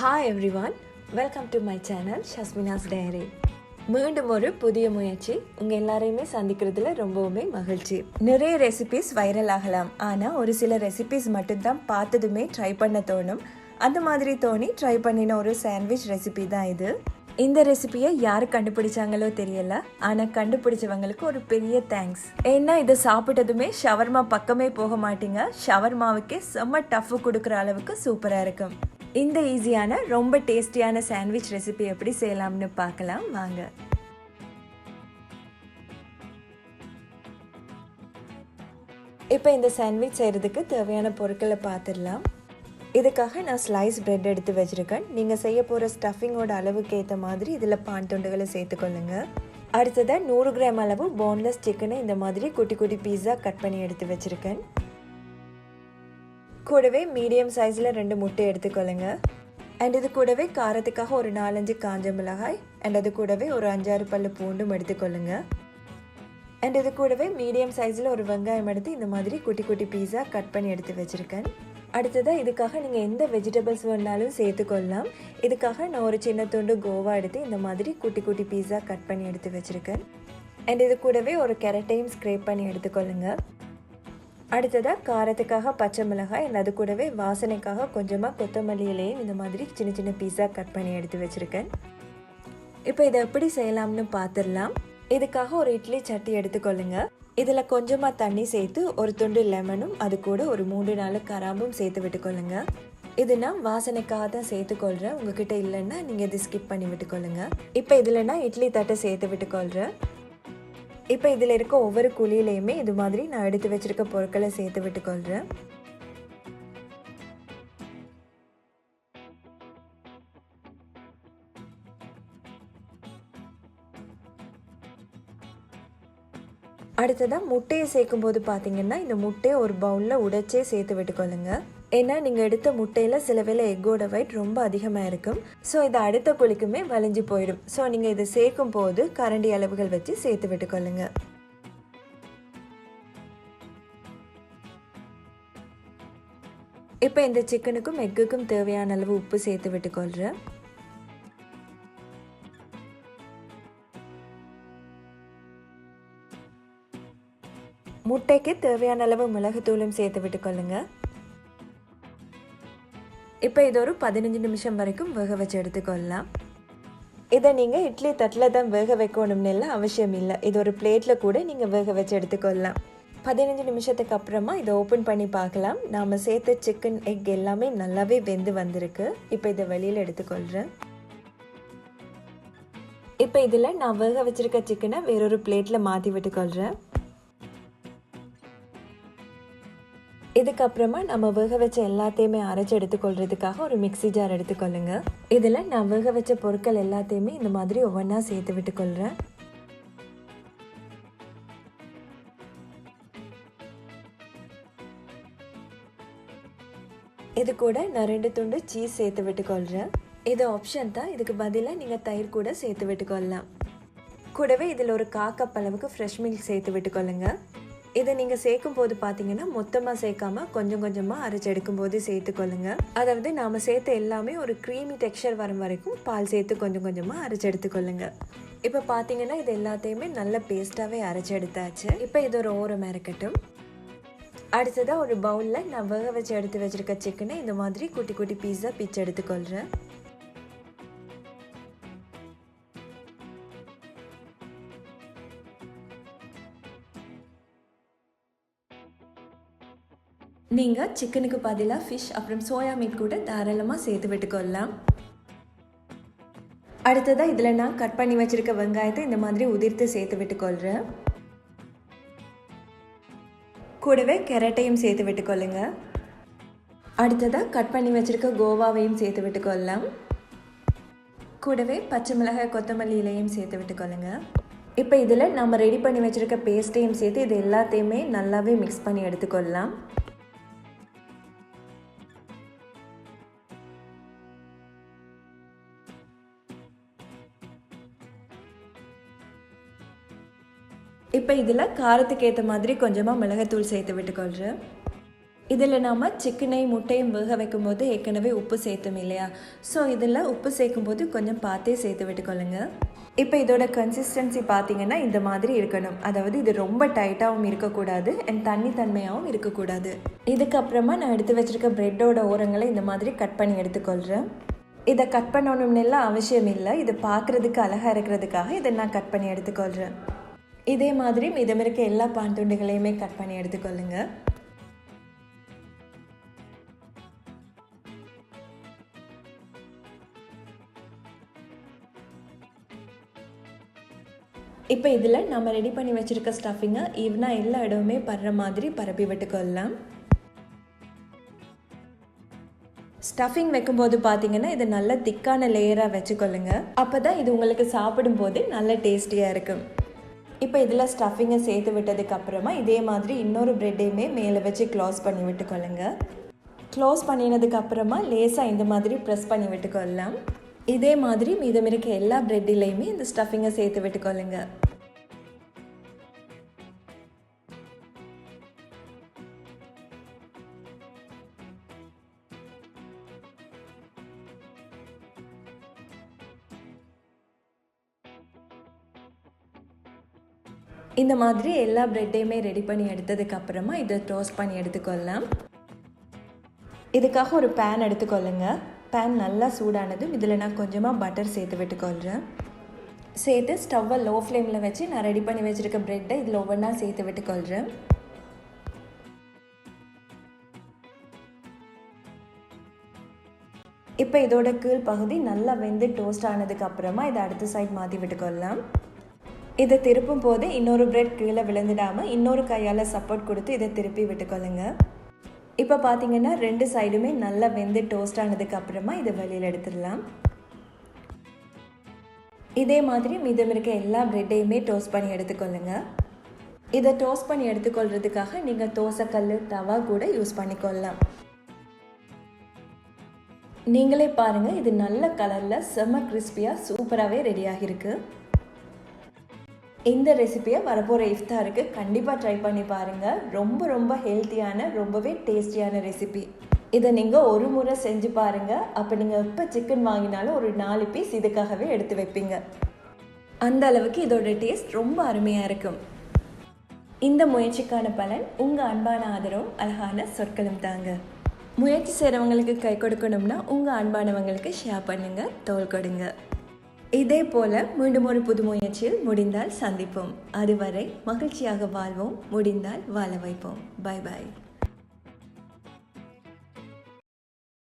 Hi everyone, welcome to my channel Shasmina's diary. மீண்டும் ஒரு புதிய முயற்சி உங்கள் எல்லாரையுமே சந்திக்கிறதுல ரொம்பவுமே மகிழ்ச்சி. நிறைய ரெசிபிஸ் வைரல் ஆகலாம், ஆனால் ஒரு சில ரெசிபிஸ் மட்டும்தான் பார்த்ததுமே ட்ரை பண்ண தோணும். அந்த மாதிரி தோணி ட்ரை பண்ணின ஒரு சாண்ட்விச் ரெசிபி தான் இது. இந்த ரெசிபியை யார் கண்டுபிடிச்சாங்களோ தெரியல, ஆனால் கண்டுபிடிச்சவங்களுக்கு ஒரு பெரிய தேங்க்ஸ். ஏன்னா இதை சாப்பிட்டதுமே ஷவர்மா பக்கமே போக மாட்டீங்க. ஷவர்மாவுக்கே செம்ம டஃப் கொடுக்குற அளவுக்கு சூப்பராக இருக்கும். இந்த ஈஸியான ரொம்ப டேஸ்டியான சாண்ட்விச் ரெசிபி எப்படி செய்யலாம்னு பார்க்கலாம் வாங்க. இப்போ இந்த சாண்ட்விச் செய்கிறதுக்கு தேவையான பொருட்களை பார்த்துடலாம். இதுக்காக நான் ஸ்லைஸ் பிரெட் எடுத்து வச்சுருக்கேன். நீங்கள் செய்ய போகிற ஸ்டஃபிங்கோட அளவுக்கு ஏற்ற மாதிரி இதில் பான் துண்டுகளை சேர்த்துக்கொள்ளுங்க. அடுத்ததாக 100 கிராம் அளவு போன்லெஸ் சிக்கனை இந்த மாதிரி குட்டி குட்டி பீஸா கட் பண்ணி எடுத்து வச்சுருக்கேன். கூடவே மீடியம் சைஸில் 2 முட்டை எடுத்துக்கொள்ளுங்க. அண்ட் இது கூடவே காரத்துக்காக ஒரு 4-5 காஞ்ச மிளகாய், அண்ட் அது கூடவே ஒரு 5-6 பல்லு பூண்டும் எடுத்துக்கொள்ளுங்க. அண்ட் இது கூடவே மீடியம் சைஸில் ஒரு வெங்காயம் எடுத்து இந்த மாதிரி குட்டி குட்டி பீஸா கட் பண்ணி எடுத்து வச்சுருக்கேன். அடுத்ததாக இதுக்காக நீங்கள் எந்த வெஜிடபிள்ஸ் வேணாலும் சேர்த்துக்கொள்ளலாம். இதுக்காக நான் ஒரு சின்ன துண்டு கோவா எடுத்து இந்த மாதிரி குட்டி குட்டி பீஸா கட் பண்ணி எடுத்து வச்சுருக்கேன். அண்ட் இது கூடவே ஒரு கேரட்டையும் ஸ்க்ரேப் பண்ணி எடுத்துக்கொள்ளுங்க. அடுத்ததாக காரத்துக்காக பச்சை மிளகாய், அது கூடவே வாசனைக்காக கொஞ்சமாக கொத்தமல்லி இலையும் இந்த மாதிரி சின்ன சின்ன பீஸா கட் பண்ணி எடுத்து வச்சுருக்கேன். இப்போ இதை எப்படி செய்யலாம்னு பார்த்துடலாம். இதுக்காக ஒரு இட்லி சட்டி எடுத்துக்கொள்ளுங்க. இதில் கொஞ்சமாக தண்ணி சேர்த்து ஒரு துண்டு லெமனும் அது கூட ஒரு 3-4 கராம்பும் சேர்த்து விட்டுக்கொள்ளுங்க. இது நான் வாசனைக்காக தான் சேர்த்துக்கொள்கிறேன். உங்ககிட்ட இல்லைன்னா நீங்கள் இது ஸ்கிப் பண்ணி விட்டுக்கொள்ளுங்க. இப்போ இதில் நான் இட்லி தட்டை சேர்த்து விட்டுக்கொள்கிறேன். இப்போ இதில் இருக்க ஒவ்வொரு குழியிலையுமே இது மாதிரி நான் எடுத்து வச்சிருக்க பொருட்களை சேர்த்து விட்டுக்கொள்கிறேன். அடுத்ததாக முட்டையை சேர்க்கும் போது பார்த்தீங்கன்னா இந்த முட்டையை ஒரு பவுலில் உடைச்சே சேர்த்து விட்டுக்கொள்ளுங்க. ஏன்னா நீங்கள் எடுத்த முட்டையில் சில வேளை எக்கோட வெயிட் ரொம்ப அதிகமாக இருக்கும். ஸோ இதை அடுத்த குழிக்குமே வலிஞ்சு போயிடும். ஸோ நீங்கள் இதை சேர்க்கும் போது கரண்டி அளவுகள் வச்சு சேர்த்து விட்டுக்கொள்ளுங்க. இப்போ இந்த சிக்கனுக்கும் எக்குக்கும் தேவையான அளவு உப்பு சேர்த்து விட்டுக்கொள்கிறேன். முட்டைக்கு தேவையான அளவு மிளகுத்தூளும் சேர்த்து விட்டுக்கொள்ளுங்க. இப்போ இது ஒரு 15 நிமிஷம் வரைக்கும் வேக வச்சு எடுத்துக்கொள்ளலாம். இதை நீங்கள் இட்லி தட்டில் தான் வேக வைக்கணும்னு இல்லை, அவசியம் இல்லை. இது ஒரு பிளேட்டில் கூட நீங்கள் வேக வச்சு எடுத்துக்கொள்ளலாம். 15 நிமிஷத்துக்கு அப்புறமா இதை ஓப்பன் பண்ணி பார்க்கலாம். நாம் சேர்த்த சிக்கன் எக் எல்லாமே நல்லாவே வெந்து வந்திருக்கு. இப்போ இதை வெளியில் எடுத்துக்கொள்கிறேன். இப்போ இதில் நான் வேக வச்சிருக்க சிக்கனை வேறொரு பிளேட்டில் மாற்றி விட்டுக்கொள்கிறேன். இதுக்கப்புறமா நம்ம வேக வச்ச எல்லாத்தையுமே அரைச்சி எடுத்துக்கொள்றதுக்காக ஒரு மிக்சி ஜார் எடுத்துக்கொள்ளுங்க. இதில் நான் வேக வச்ச பொருட்கள் எல்லாத்தையுமே இந்த மாதிரி ஒவ்வொன்றா சேர்த்து விட்டுக்கொள்கிறேன். இது கூட நான் 2 துண்டு சீஸ் சேர்த்து விட்டுக்கொள்கிறேன். இது ஆப்ஷன் தான், இதுக்கு பதிலாக நீங்கள் தயிர் கூட சேர்த்து விட்டுக்கொள்ளலாம். கூடவே இதில் ஒரு 1/4 கப் அளவுக்கு ஃப்ரெஷ் மில்க் சேர்த்து விட்டுக்கொள்ளுங்க. இதை நீங்கள் சேர்க்கும் போது பார்த்தீங்கன்னா மொத்தமாக சேர்க்காம கொஞ்சம் கொஞ்சமாக அரைச்சி எடுக்கும் போது சேர்த்துக்கொள்ளுங்க. அதாவது நாம் சேர்த்த எல்லாமே ஒரு க்ரீமி டெக்ஸ்சர் வரும் வரைக்கும் பால் சேர்த்து கொஞ்சம் கொஞ்சமாக அரைச்சி எடுத்துக்கொள்ளுங்க. இப்போ பார்த்தீங்கன்னா இது எல்லாத்தையுமே நல்ல பேஸ்ட்டாகவே அரைச்சி எடுத்தாச்சு. இப்போ இது ஒரு ஓரமாக இருக்கட்டும். அடுத்ததாக ஒரு பவுலில் நான் வேக வச்சு எடுத்து வச்சுருக்க சிக்கனை இந்த மாதிரி குட்டி குட்டி பீஸா பிச்சு எடுத்துக்கொள்கிறேன். நீங்கள் சிக்கனுக்கு பதிலாக ஃபிஷ் அப்புறம் சோயா மீட் கூட தாராளமாக சேர்த்து விட்டுக்கொள்ளலாம். அடுத்ததாக இதில் நான் கட் பண்ணி வச்சுருக்க வெங்காயத்தை இந்த மாதிரி உதிர்த்து சேர்த்து விட்டுக்கொள்கிறேன். கூடவே கேரட்டையும் சேர்த்து விட்டுக்கொள்ளுங்க. அடுத்ததாக கட் பண்ணி வச்சுருக்க கோவாவையும் சேர்த்து விட்டுக்கொள்ளலாம். கூடவே பச்சை மிளகாய் கொத்தமல்லி இலையும் சேர்த்து விட்டுக்கொள்ளுங்க. இப்போ இதில் நம்ம ரெடி பண்ணி வச்சுருக்க பேஸ்ட்டையும் சேர்த்து இது எல்லாத்தையுமே நல்லாவே மிக்ஸ் பண்ணி எடுத்துக்கொள்ளலாம். இப்போ இதில் காரத்துக்கு ஏற்ற மாதிரி கொஞ்சமாக மிளகாத்தூள் சேர்த்து விட்டுக்கொள்கிறேன். இதில் நாம் சிக்கனையும் முட்டையும் வேக வைக்கும்போது ஏற்கனவே உப்பு சேர்த்தோம் இல்லையா, ஸோ இதில் உப்பு சேர்க்கும்போது கொஞ்சம் பார்த்தே சேர்த்து விட்டுக்கொள்ளுங்க. இப்போ இதோட கன்சிஸ்டன்சி பார்த்தீங்கன்னா இந்த மாதிரி இருக்கணும். அதாவது இது ரொம்ப டைட்டாகவும் இருக்கக்கூடாது அண்ட் தண்ணி தன்மையாகவும் இருக்கக்கூடாது. இதுக்கப்புறமா நான் எடுத்து வச்சுருக்க ப்ரெட்டோட ஓரங்களை இந்த மாதிரி கட் பண்ணி எடுத்துக்கொள்கிறேன். இதை கட் பண்ணணும்னு எல்லாம் அவசியம் இல்லை, இது பார்க்குறதுக்கு அழகாக இருக்கிறதுக்காக இதை நான் கட் பண்ணி எடுத்துக்கொள்கிறேன். இதே மாதிரி மீதம் இருக்க எல்லா பான் துண்டுகளையுமே கட் பண்ணி எடுத்துக்கொள்ளுங்க. இப்போ இதில் நம்ம ரெடி பண்ணி வச்சுருக்க ஸ்டஃபிங்கை ஈவனாக எல்லா இடமுமே படுற மாதிரி பரப்பி விட்டுக்கொள்ளலாம். ஸ்டஃபிங் வைக்கும்போது பார்த்தீங்கன்னா இது நல்ல திக்கான லேயராக வச்சுக்கொள்ளுங்க. அப்போ தான் இது உங்களுக்கு சாப்பிடும்போது நல்ல டேஸ்டியாக இருக்கும். இப்போ இதில் ஸ்டஃபிங்கை சேர்த்து விட்டதுக்கப்புறமா இதே மாதிரி இன்னொரு ப்ரெட்டையுமே மேலே வச்சு க்ளோஸ் பண்ணி விட்டுக்கொள்ளுங்க. க்ளோஸ் பண்ணினதுக்கப்புறமா லேசாக இந்த மாதிரி ப்ரெஸ் பண்ணி விட்டுக்கொள்ளலாம். இதே மாதிரி மீதம் இருக்க எல்லா ப்ரெட்டிலையுமே இந்த ஸ்டஃபிங்கை சேர்த்து விட்டுக்கொள்ளுங்க. இந்த மாதிரி எல்லா ப்ரெட்டையுமே ரெடி பண்ணி எடுத்ததுக்கப்புறமா இதை டோஸ்ட் பண்ணி எடுத்துக்கொள்ளலாம். இதுக்காக ஒரு பேன் எடுத்துக்கொள்ளுங்க. பேன் நல்லா சூடானதும் இதில் நான் கொஞ்சமாக பட்டர் சேர்த்து விட்டுக்கொள்கிறேன். சேர்த்து ஸ்டவ்வை லோ ஃப்ளேமில் வச்சு நான் ரெடி பண்ணி வச்சுருக்க ப்ரெட்டை இதில் ஒவ்வொன்றா சேர்த்து விட்டுக்கொள்கிறேன். இப்போ இதோட கீழ் பகுதி நல்லா வெந்து டோஸ்ட் ஆனதுக்கப்புறமா இதை அடுத்த சைட் மாற்றி விட்டுக்கொள்ளலாம். இதை திருப்பும் போது இன்னொரு ப்ரெட் கீழே விழுந்துடாமல் இன்னொரு கையால் சப்போர்ட் கொடுத்து இதை திருப்பி விட்டுக்கொள்ளுங்க. இப்போ பார்த்தீங்கன்னா ரெண்டு சைடுமே நல்லா வெந்து டோஸ்ட் ஆனதுக்கப்புறமா இதை வெளியில் எடுத்துடலாம். இதே மாதிரி மீதம் இருக்க எல்லா ப்ரெட்டையுமே டோஸ்ட் பண்ணி எடுத்துக்கொள்ளுங்க. இதை டோஸ்ட் பண்ணி எடுத்துக்கொள்கிறதுக்காக நீங்கள் தோசைக்கல், தவா கூட யூஸ் பண்ணிக்கொள்ளலாம். நீங்களே பாருங்கள், இது நல்ல கலரில் செம்ம கிறிஸ்பியாக சூப்பராகவே ரெடியாகிருக்கு. இந்த ரெசிபியை வரப்போகிற இஃப்தாருக்கு கண்டிப்பாக ட்ரை பண்ணி பாருங்கள். ரொம்ப ரொம்ப ஹெல்த்தியான, ரொம்பவே டேஸ்டியான ரெசிபி. இதை நீங்கள் ஒரு முறை செஞ்சு பாருங்கள். அப்போ நீங்கள் எப்போ சிக்கன் வாங்கினாலும் ஒரு 4 பீஸ் இதுக்காகவே எடுத்து வைப்பீங்க. அந்த அளவுக்கு இதோட டேஸ்ட் ரொம்ப அருமையாக இருக்கும். இந்த முயற்சிக்கான பலன் உங்கள் அன்பான ஆதரவும் அழகான சொற்களும் தாங்க. முயற்சி செய்கிறவங்களுக்கு கை கொடுக்கணும்னா உங்கள் அன்பானவங்களுக்கு ஷேர் பண்ணுங்கள், தோள் கொடுங்க. இதே போல மீண்டும் ஒரு புது முயற்சியில் முடிந்தால் சந்திப்போம். அதுவரை மகிழ்ச்சியாக வாழ்வோம், முடிந்தால் வாழ வைப்போம். Bye bye.